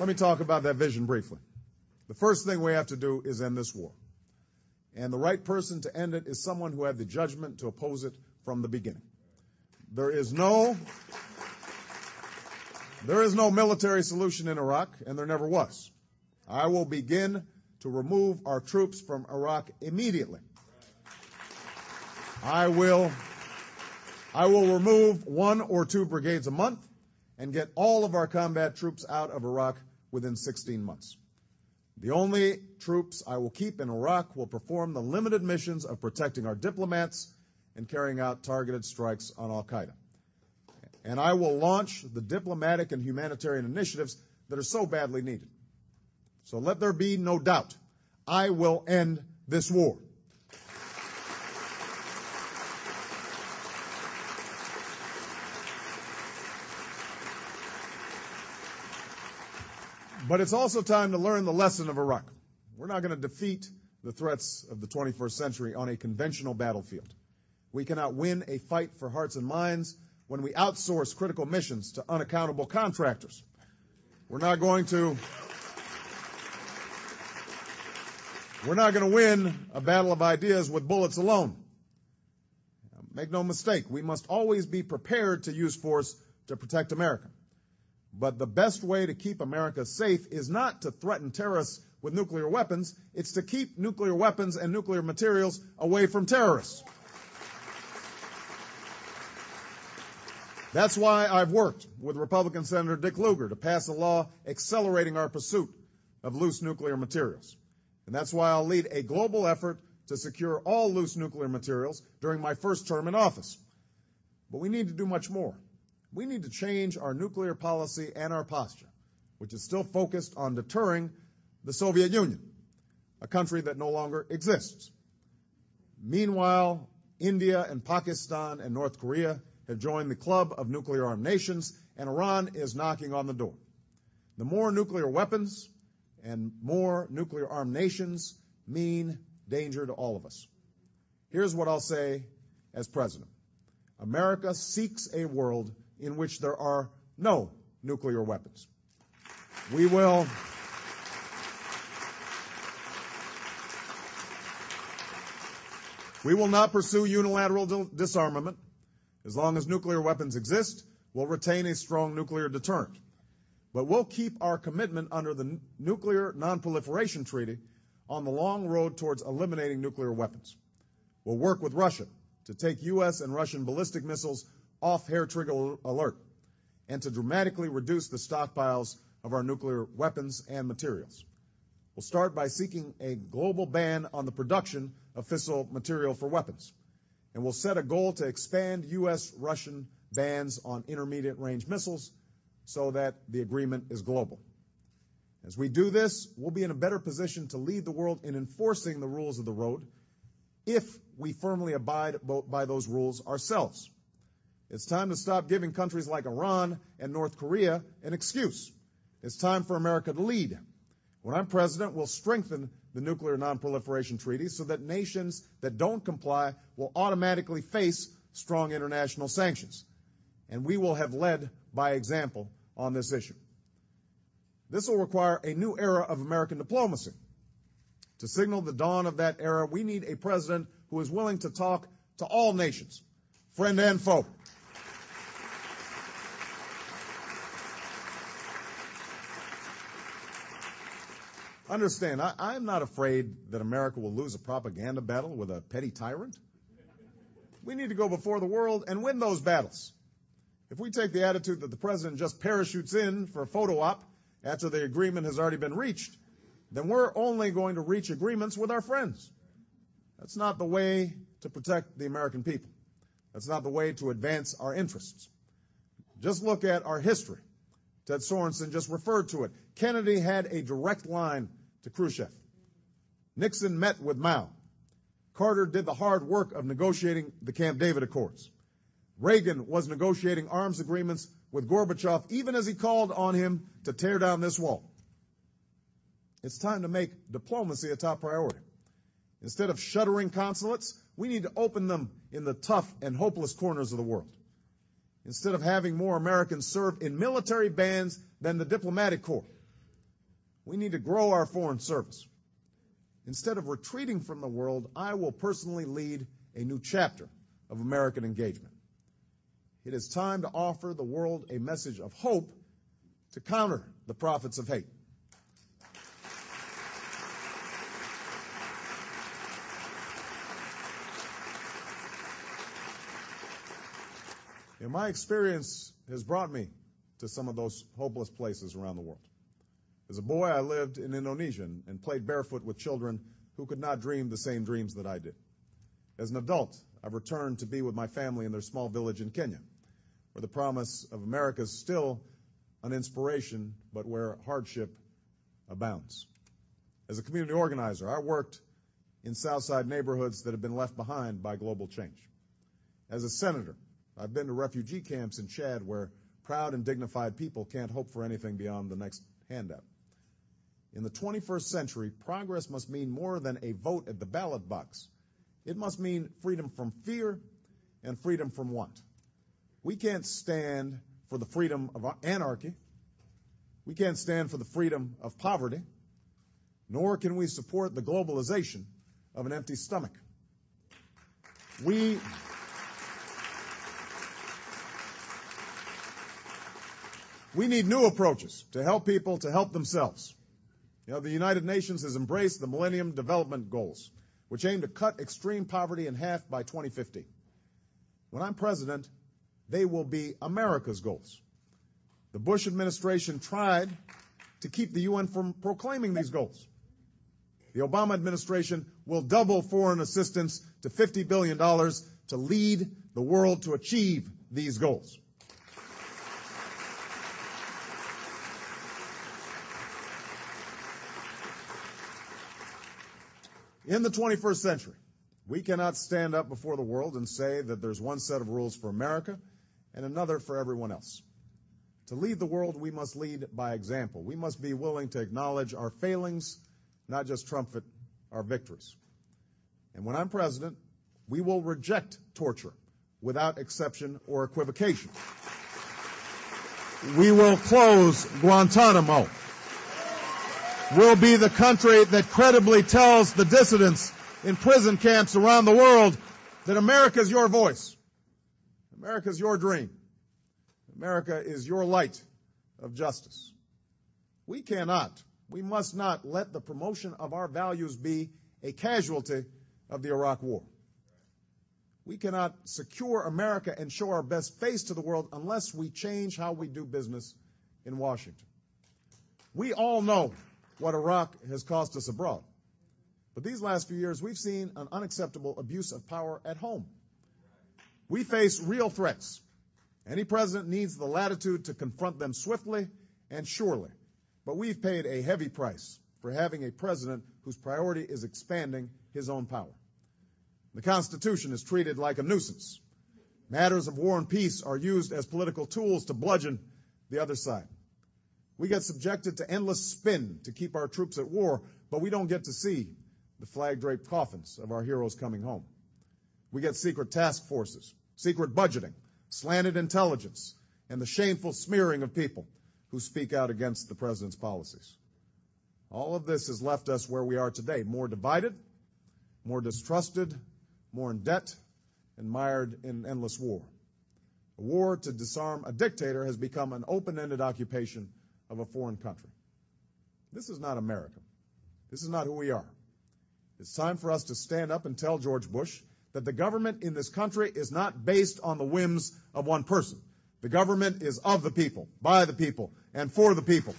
Let me talk about that vision briefly. The first thing we have to do is end this war. And the right person to end it is someone who had the judgment to oppose it from the beginning. There is no military solution in Iraq, and there never was. I will begin to remove our troops from Iraq immediately. I will remove 1 or 2 brigades a month and get all of our combat troops out of Iraq within 16 months. The only troops I will keep in Iraq will perform the limited missions of protecting our diplomats and carrying out targeted strikes on al-Qaeda. And I will launch the diplomatic and humanitarian initiatives that are so badly needed. So let there be no doubt, I will end this war. But it's also time to learn the lesson of Iraq. We're not going to defeat the threats of the 21st century on a conventional battlefield. We cannot win a fight for hearts and minds when we outsource critical missions to unaccountable contractors. We're not going to win a battle of ideas with bullets alone. Make no mistake, we must always be prepared to use force to protect America. But the best way to keep America safe is not to threaten terrorists with nuclear weapons. It's to keep nuclear weapons and nuclear materials away from terrorists. That's why I've worked with Republican Senator Dick Lugar to pass a law accelerating our pursuit of loose nuclear materials. And that's why I'll lead a global effort to secure all loose nuclear materials during my first term in office. But we need to do much more. We need to change our nuclear policy and our posture, which is still focused on deterring the Soviet Union, a country that no longer exists. Meanwhile, India and Pakistan and North Korea have joined the club of nuclear-armed nations, and Iran is knocking on the door. The more nuclear weapons and more nuclear-armed nations mean danger to all of us. Here's what I'll say as president. America seeks a world in which there are no nuclear weapons. We will not pursue unilateral disarmament. As long as nuclear weapons exist, we'll retain a strong nuclear deterrent. But we'll keep our commitment under the Nuclear Non-Proliferation Treaty on the long road towards eliminating nuclear weapons. We'll work with Russia to take U.S. and Russian ballistic missiles off hair-trigger alert and to dramatically reduce the stockpiles of our nuclear weapons and materials. We'll start by seeking a global ban on the production of fissile material for weapons. And we'll set a goal to expand U.S.-Russian bans on intermediate-range missiles so that the agreement is global. As we do this, we'll be in a better position to lead the world in enforcing the rules of the road if we firmly abide by those rules ourselves. It's time to stop giving countries like Iran and North Korea an excuse. It's time for America to lead. When I'm president, we'll strengthen the Nuclear Non-Proliferation Treaty so that nations that don't comply will automatically face strong international sanctions. And we will have led by example on this issue. This will require a new era of American diplomacy. To signal the dawn of that era, we need a president who is willing to talk to all nations, friend and foe. Understand, I'm not afraid that America will lose a propaganda battle with a petty tyrant. We need to go before the world and win those battles. If we take the attitude that the president just parachutes in for a photo op after the agreement has already been reached, then we're only going to reach agreements with our friends. That's not the way to protect the American people. That's not the way to advance our interests. Just look at our history. Ted Sorensen just referred to it. Kennedy had a direct line to Khrushchev. Nixon met with Mao. Carter did the hard work of negotiating the Camp David Accords. Reagan was negotiating arms agreements with Gorbachev even as he called on him to tear down this wall. It's time to make diplomacy a top priority. Instead of shuttering consulates, we need to open them in the tough and hopeless corners of the world. Instead of having more Americans serve in military bands than the diplomatic corps, We need to grow our foreign service. Instead of retreating from the world, I will personally lead a new chapter of American engagement. It is time to offer the world a message of hope to counter the prophets of hate. My experience has brought me to some of those hopeless places around the world. As a boy, I lived in Indonesia and played barefoot with children who could not dream the same dreams that I did. As an adult, I've returned to be with my family in their small village in Kenya, where the promise of America is still an inspiration, but where hardship abounds. As a community organizer, I worked in Southside neighborhoods that have been left behind by global change. As a senator, I've been to refugee camps in Chad where proud and dignified people can't hope for anything beyond the next handout. In the 21st century, progress must mean more than a vote at the ballot box. It must mean freedom from fear and freedom from want. We can't stand for the freedom of anarchy. We can't stand for the freedom of poverty, nor can we support the globalization of an empty stomach. We need new approaches to help people to help themselves. The United Nations has embraced the Millennium Development Goals, which aim to cut extreme poverty in half by 2050. When I'm president, they will be America's goals. The Bush administration tried to keep the UN from proclaiming these goals. The Obama administration will double foreign assistance to $50 billion to lead the world to achieve these goals. In the 21st century, we cannot stand up before the world and say that there's one set of rules for America and another for everyone else. To lead the world, we must lead by example. We must be willing to acknowledge our failings, not just trumpet our victories. And when I'm president, we will reject torture without exception or equivocation. We will close Guantanamo. We'll be the country that credibly tells the dissidents in prison camps around the world that America is your voice. America is your dream. America is your light of justice. We must not let the promotion of our values be a casualty of the Iraq War. We cannot secure America and show our best face to the world unless we change how we do business in Washington. We all know what Iraq has cost us abroad. But these last few years, we've seen an unacceptable abuse of power at home. We face real threats. Any president needs the latitude to confront them swiftly and surely. But we've paid a heavy price for having a president whose priority is expanding his own power. The Constitution is treated like a nuisance. Matters of war and peace are used as political tools to bludgeon the other side. We get subjected to endless spin to keep our troops at war, but we don't get to see the flag-draped coffins of our heroes coming home. We get secret task forces, secret budgeting, slanted intelligence, and the shameful smearing of people who speak out against the president's policies. All of this has left us where we are today, more divided, more distrusted, more in debt, and mired in endless war. A war to disarm a dictator has become an open-ended occupation of a foreign country. This is not America. This is not who we are. It's time for us to stand up and tell George Bush that the government in this country is not based on the whims of one person. The government is of the people, by the people, and for the people.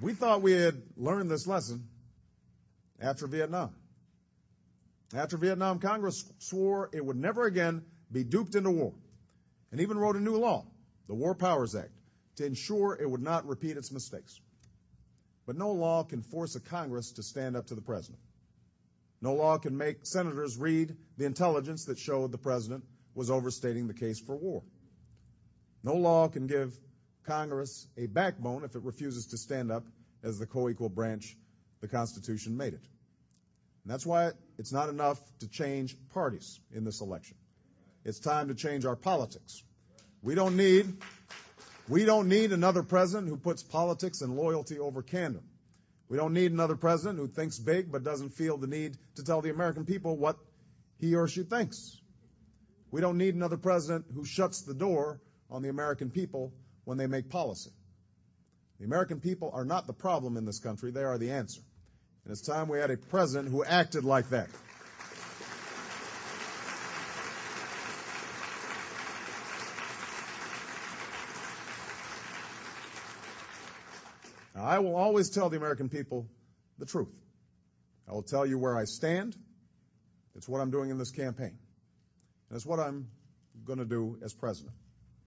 We thought we had learned this lesson after Vietnam. After Vietnam, Congress swore it would never again be duped into war, and even wrote a new law, the War Powers Act, to ensure it would not repeat its mistakes. But no law can force a Congress to stand up to the president. No law can make senators read the intelligence that showed the president was overstating the case for war. No law can give Congress a backbone if it refuses to stand up as the co-equal branch the Constitution made it. And that's why it's not enough to change parties in this election. It's time to change our politics. We don't need another president who puts politics and loyalty over candor. We don't need another president who thinks big but doesn't feel the need to tell the American people what he or she thinks. We don't need another president who shuts the door on the American people when they make policy. The American people are not the problem in this country. They are the answer. And it's time we had a president who acted like that. Now, I will always tell the American people the truth. I will tell you where I stand. It's what I'm doing in this campaign. And it's what I'm going to do as president.